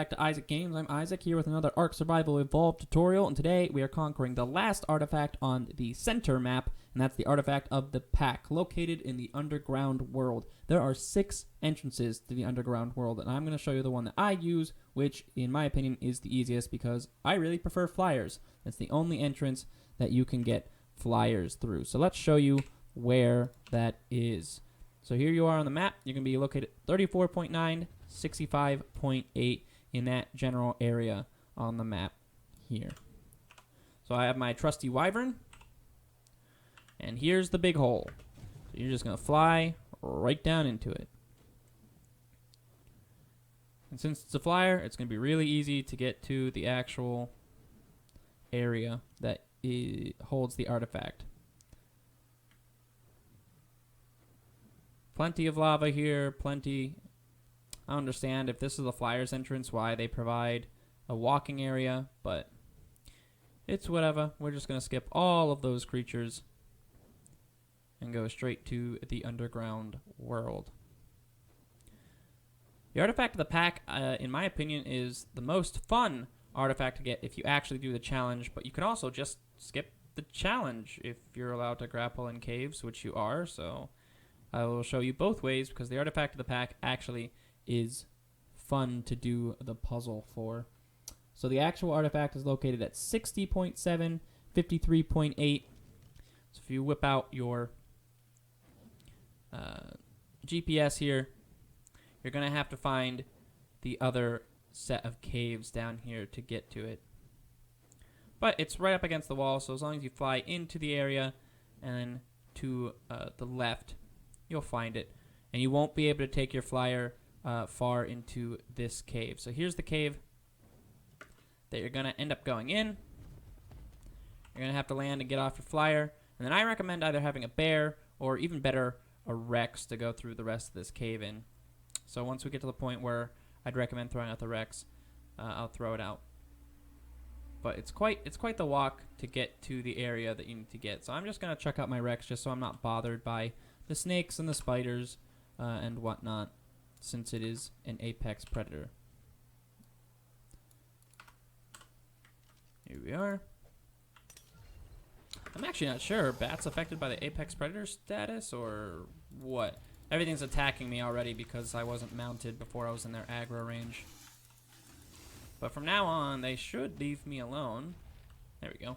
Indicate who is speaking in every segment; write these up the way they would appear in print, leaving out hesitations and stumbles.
Speaker 1: back to Eyezzzick Games. I'm Eyezzzick here with another ARK Survival Evolved tutorial, and today we are conquering the last artifact on the center map, and that's the artifact of the pack, located in the underground world. There are 6 entrances to the underground world, and I'm going to show you the one that I use, which, in my opinion, is the easiest because I really prefer flyers. It's the only entrance that you can get flyers through. So let's show you where that is. So here you are on the map. You're going to be located 34.9, 65.8 in that general area on the map here. So I have my trusty wyvern, and here's the big hole. So you're just going to fly right down into it. And since it's a flyer, it's going to be really easy to get to the actual area that holds the artifact. Plenty of lava here, plenty. I understand if this is the flyer's entrance why they provide a walking area, but it's whatever. We're just going to skip all of those creatures and go straight to the underground world. The artifact of the pack, in my opinion, is the most fun artifact to get if you actually do the challenge, but you can also just skip the challenge if you're allowed to grapple in caves, which you are, so I will show you both ways because the artifact of the pack actually is fun to do the puzzle for. So the actual artifact is located at 60.7, 53.8. So if you whip out your GPS here, you're going to have to find the other set of caves down here to get to it. But it's right up against the wall, so as long as you fly into the area and then to the left, you'll find it. And you won't be able to take your flyer far into this cave. So here's the cave that you're going to end up going in. You're going to have to land and get off your flyer. And then I recommend either having a bear or, even better, a Rex to go through the rest of this cave in. So once we get to the point where I'd recommend throwing out the Rex, I'll throw it out. But it's quite the walk to get to the area that you need to get. So I'm just going to check out my Rex just so I'm not bothered by the snakes and the spiders and whatnot, since it is an apex predator. Here we are. I'm actually not sure. Are bats affected by the apex predator status or what? Everything's attacking me already because I wasn't mounted before I was in their aggro range. But from now on, they should leave me alone. There we go.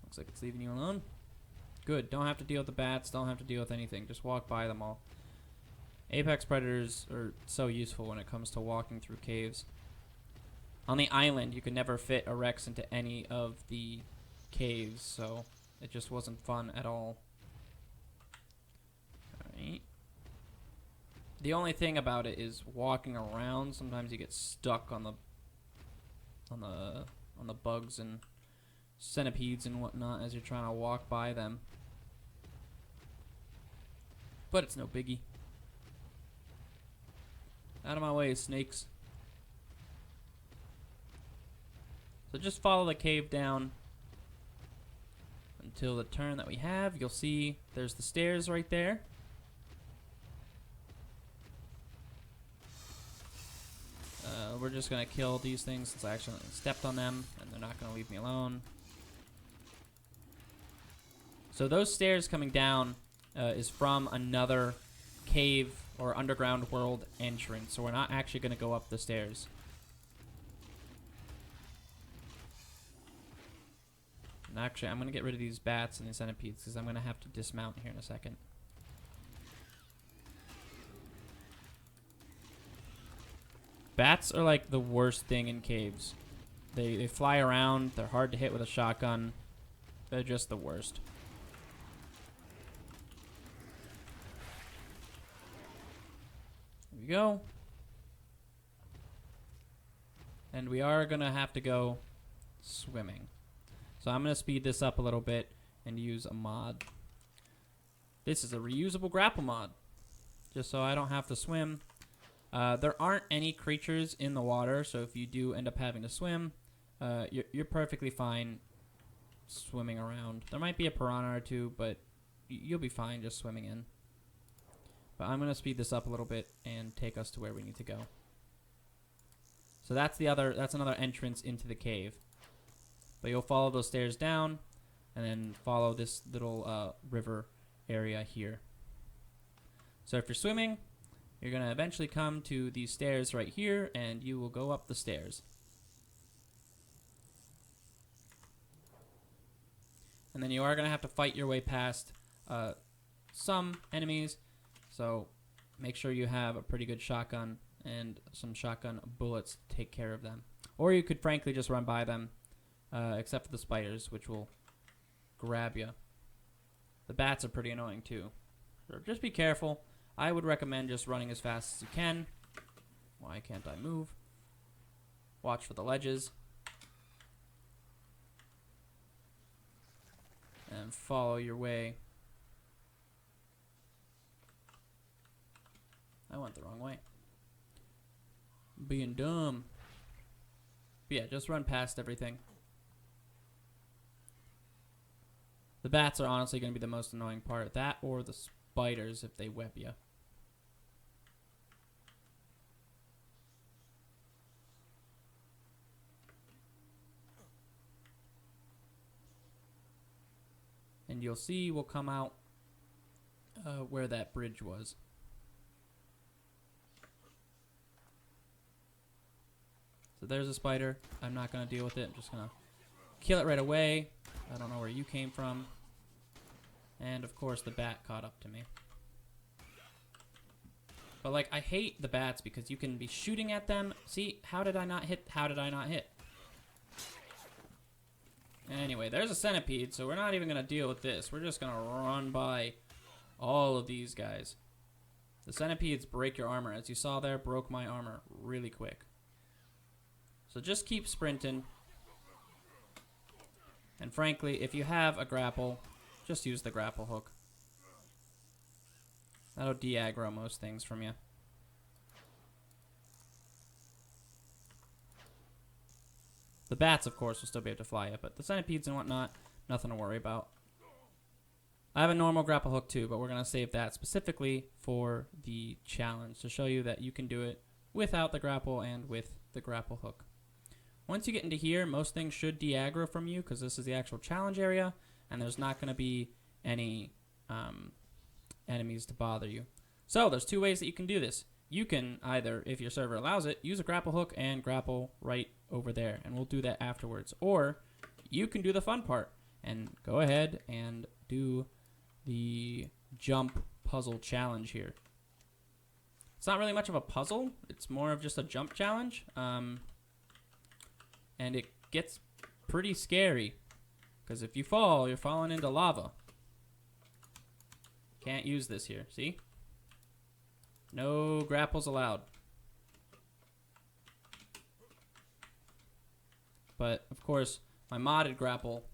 Speaker 1: Looks like it's leaving you alone. Good. Don't have to deal with the bats. Don't have to deal with anything. Just walk by them all. Apex predators are so useful when it comes to walking through caves. On the island, you could never fit a Rex into any of the caves, so it just wasn't fun at all. Alright. The only thing about it is walking around. Sometimes you get stuck on the bugs and centipedes and whatnot as you're trying to walk by them. But it's no biggie. Out of my way, snakes. So just follow the cave down until the turn that we have. You'll see there's the stairs right there. We're just going to kill these things since I actually stepped on them, and they're not going to leave me alone. So those stairs coming down is from another cave or underground world entrance, so we're not actually going to go up the stairs. And actually, I'm going to get rid of these bats and these centipedes because I'm going to have to dismount here in a second. Bats are like the worst thing in caves. They fly around, they're hard to hit with a shotgun. They're just the worst. Here we go. And we are going to have to go swimming. So I'm going to speed this up a little bit and use a mod. This is a reusable grapple mod, just so I don't have to swim. There aren't any creatures in the water, so if you do end up having to swim, you're perfectly fine swimming around. There might be a piranha or two, but you'll be fine just swimming in. But I'm going to speed this up a little bit and take us to where we need to go. So that's another entrance into the cave. But you'll follow those stairs down, and then follow this little river area here. So if you're swimming, you're going to eventually come to these stairs right here, and you will go up the stairs. And then you are going to have to fight your way past some enemies, so make sure you have a pretty good shotgun and some shotgun bullets to take care of them. Or you could frankly just run by them, except for the spiders, which will grab you. The bats are pretty annoying too. So just be careful. I would recommend just running as fast as you can. Why can't I move? Watch for the ledges. And follow your way. I went the wrong way. Being dumb. But yeah, just run past everything. The bats are honestly going to be the most annoying part. That or the spiders if they web you. And you'll see we'll come out where that bridge was. So there's a spider. I'm not going to deal with it. I'm just going to kill it right away. I don't know where you came from. And of course the bat caught up to me. But like, I hate the bats because you can be shooting at them. See, how did I not hit? How did I not hit? Anyway, there's a centipede, so we're not even going to deal with this. We're just going to run by all of these guys. The centipedes break your armor. As you saw there, broke my armor really quick. So just keep sprinting. And frankly, if you have a grapple, just use the grapple hook. That'll de-aggro most things from you. The bats, of course, will still be able to fly you, but the centipedes and whatnot, nothing to worry about. I have a normal grapple hook too, but we're going to save that specifically for the challenge to show you that you can do it without the grapple and with the grapple hook. Once you get into here, most things should de-aggro from you because this is the actual challenge area, and there's not going to be any enemies to bother you. So there's two ways that you can do this. You can either, if your server allows it, use a grapple hook and grapple right over there, and we'll do that afterwards. Or you can do the fun part and go ahead and do the jump puzzle challenge here. It's not really much of a puzzle. It's more of just a jump challenge. And it gets pretty scary because if you fall, you're falling into lava. Can't use this here. See? No grapples allowed. But, of course, my modded grapple,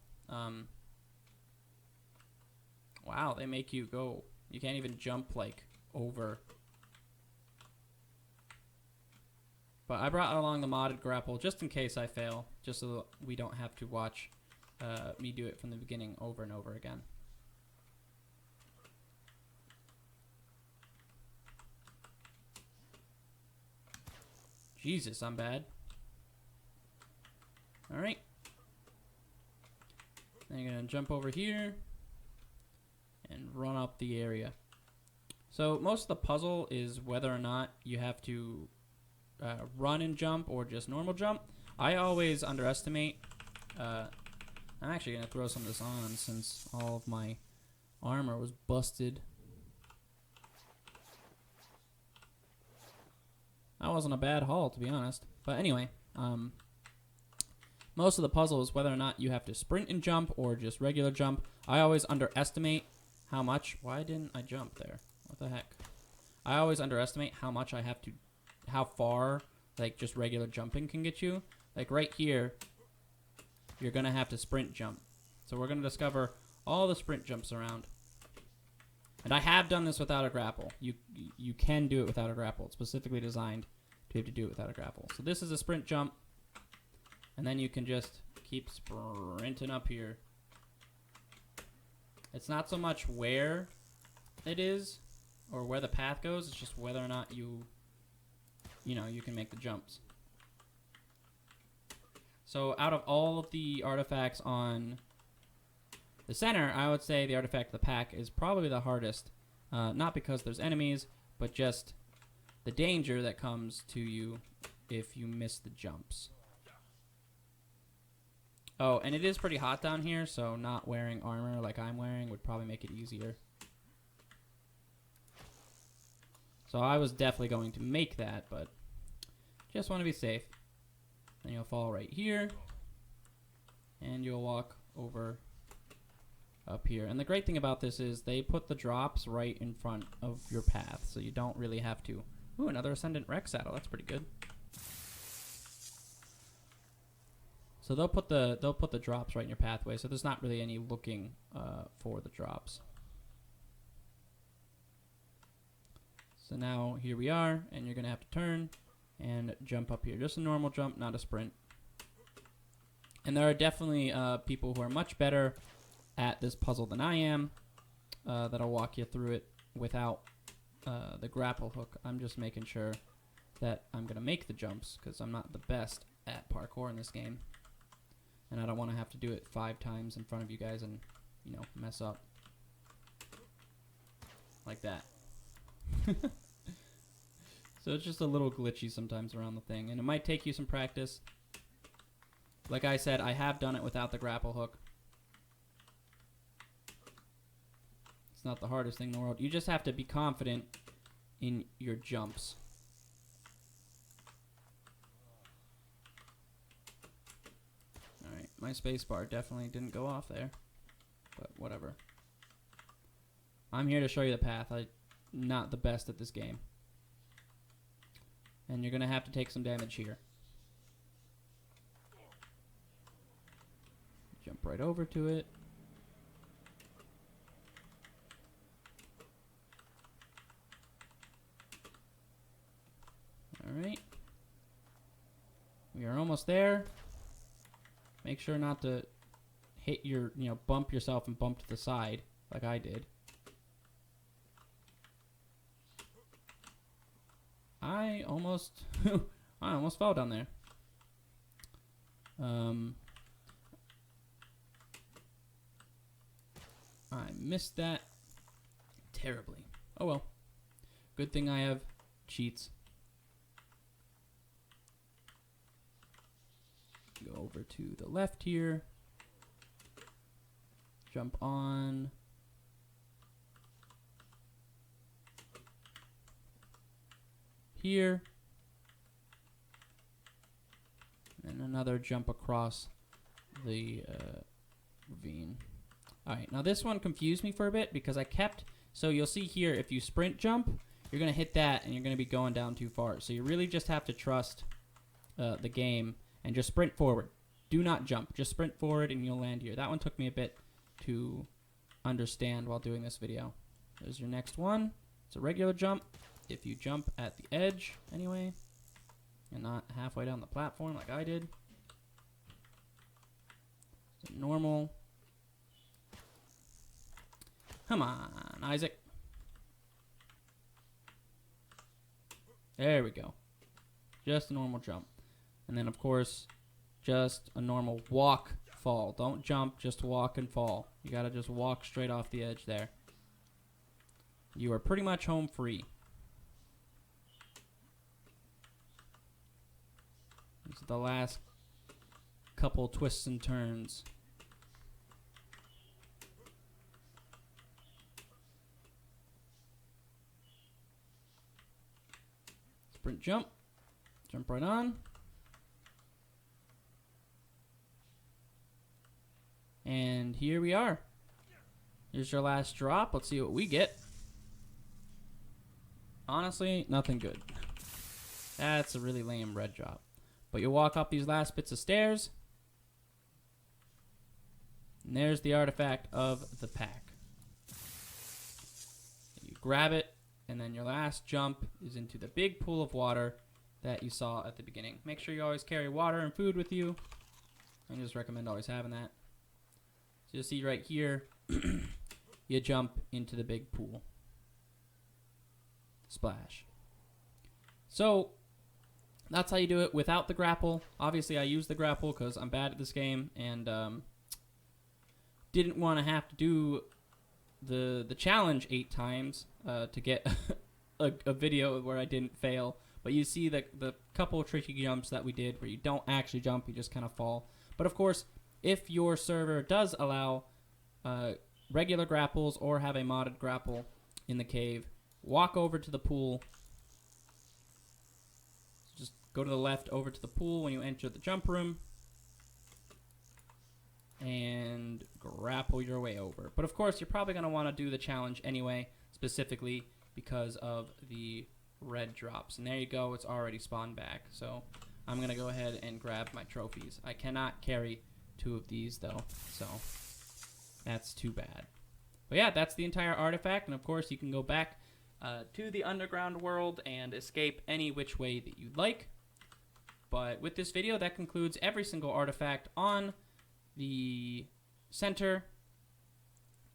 Speaker 1: wow, they make you go. You can't even jump, like, over. But I brought along the modded grapple just in case I fail, just so that we don't have to watch me do it from the beginning over and over again. Jesus, I'm bad. Alright. Then you're going to jump over here and run up the area. So most of the puzzle is whether or not you have to run and jump or just normal jump. I always underestimate. I'm actually going to throw some of this on since all of my armor was busted. That wasn't a bad haul, to be honest. But anyway, most of the puzzle is whether or not you have to sprint and jump or just regular jump. I always underestimate how much... Why didn't I jump there? What the heck? I always underestimate how much I have to... How far, like, just regular jumping can get you. Like, right here, you're going to have to sprint jump. So we're going to discover all the sprint jumps around. And I have done this without a grapple. You can do it without a grapple. It's specifically designed to be able to do it without a grapple. So this is a sprint jump. And then you can just keep sprinting up here. It's not so much where it is or where the path goes. It's just whether or not you can make the jumps. So out of all of the artifacts on the center, I would say the artifact of the pack is probably the hardest. Not because there's enemies, but just the danger that comes to you if you miss the jumps. Oh, and it is pretty hot down here, so not wearing armor like I'm wearing would probably make it easier. So I was definitely going to make that, but just want to be safe. Then you'll fall right here, and you'll walk over up here. And the great thing about this is they put the drops right in front of your path, so you don't really have to. Ooh, another Ascendant Rex saddle. That's pretty good. So they'll put the drops right in your pathway, so there's not really any looking for the drops. So now here we are, and you're gonna have to turn and jump up here. Just a normal jump, not a sprint. And there are definitely people who are much better at this puzzle than I am, that'll walk you through it without the grapple hook. I'm just making sure that I'm gonna make the jumps, because I'm not the best at parkour in this game. And I don't want to have to do it 5 times in front of you guys and, you know, mess up. Like that. So it's just a little glitchy sometimes around the thing. And it might take you some practice. Like I said, I have done it without the grapple hook. It's not the hardest thing in the world. You just have to be confident in your jumps. Alright, my spacebar definitely didn't go off there. But whatever. I'm here to show you the path. I'm not the best at this game. And you're going to have to take some damage here. Jump right over to it. Alright. We are almost there. Make sure not to hit your, bump yourself and bump to the side like I did. I almost fell down there. I missed that terribly. Oh well. Good thing I have cheats. Go over to the left here. Jump on. Here. And another jump across the ravine. Alright, now this one confused me for a bit because I kept... So you'll see here, if you sprint jump, you're going to hit that and you're going to be going down too far. So you really just have to trust the game and just sprint forward. Do not jump. Just sprint forward and you'll land here. That one took me a bit to understand while doing this video. There's your next one. It's a regular jump. If you jump at the edge, anyway, and not halfway down the platform like I did. It's a normal. Come on, Eyezzzick. There we go. Just a normal jump. And then, of course, just a normal walk, fall. Don't jump, just walk and fall. You gotta just walk straight off the edge there. You are pretty much home free. This is the last couple twists and turns. Sprint jump. Jump right on. And here we are. Here's your last drop. Let's see what we get. Honestly, nothing good. That's a really lame red drop. But you walk up these last bits of stairs. And there's the artifact of the pack. You grab it, and then your last jump is into the big pool of water that you saw at the beginning. Make sure you always carry water and food with you. I just recommend always having that. So you'll see right here, you jump into the big pool. Splash. So, That's how you do it without the grapple. Obviously, I use the grapple because I'm bad at this game and didn't want to have to do the challenge 8 times to get a video where I didn't fail. But you see the couple of tricky jumps that we did where you don't actually jump, you just kind of fall. But of course, if your server does allow regular grapples or have a modded grapple in the cave, walk over to the pool. Just go to the left over to the pool when you enter the jump room and grapple your way over. But of course, you're probably going to want to do the challenge anyway, specifically because of the red drops. And there you go, it's already spawned back. So I'm going to go ahead and grab my trophies. I cannot carry 2 of these though, so that's too bad. But yeah, that's the entire artifact, and of course you can go back to the underground world and escape any which way that you'd like. But with this video, that concludes every single artifact on the center.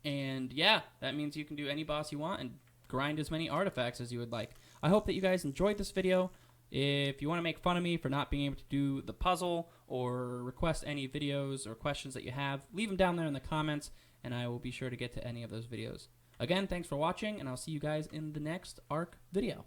Speaker 1: And yeah, that means you can do any boss you want and grind as many artifacts as you would like. I hope that you guys enjoyed this video. If you want to make fun of me for not being able to do the puzzle or request any videos or questions that you have, leave them down there in the comments, and I will be sure to get to any of those videos. Again, thanks for watching, and I'll see you guys in the next ARK video.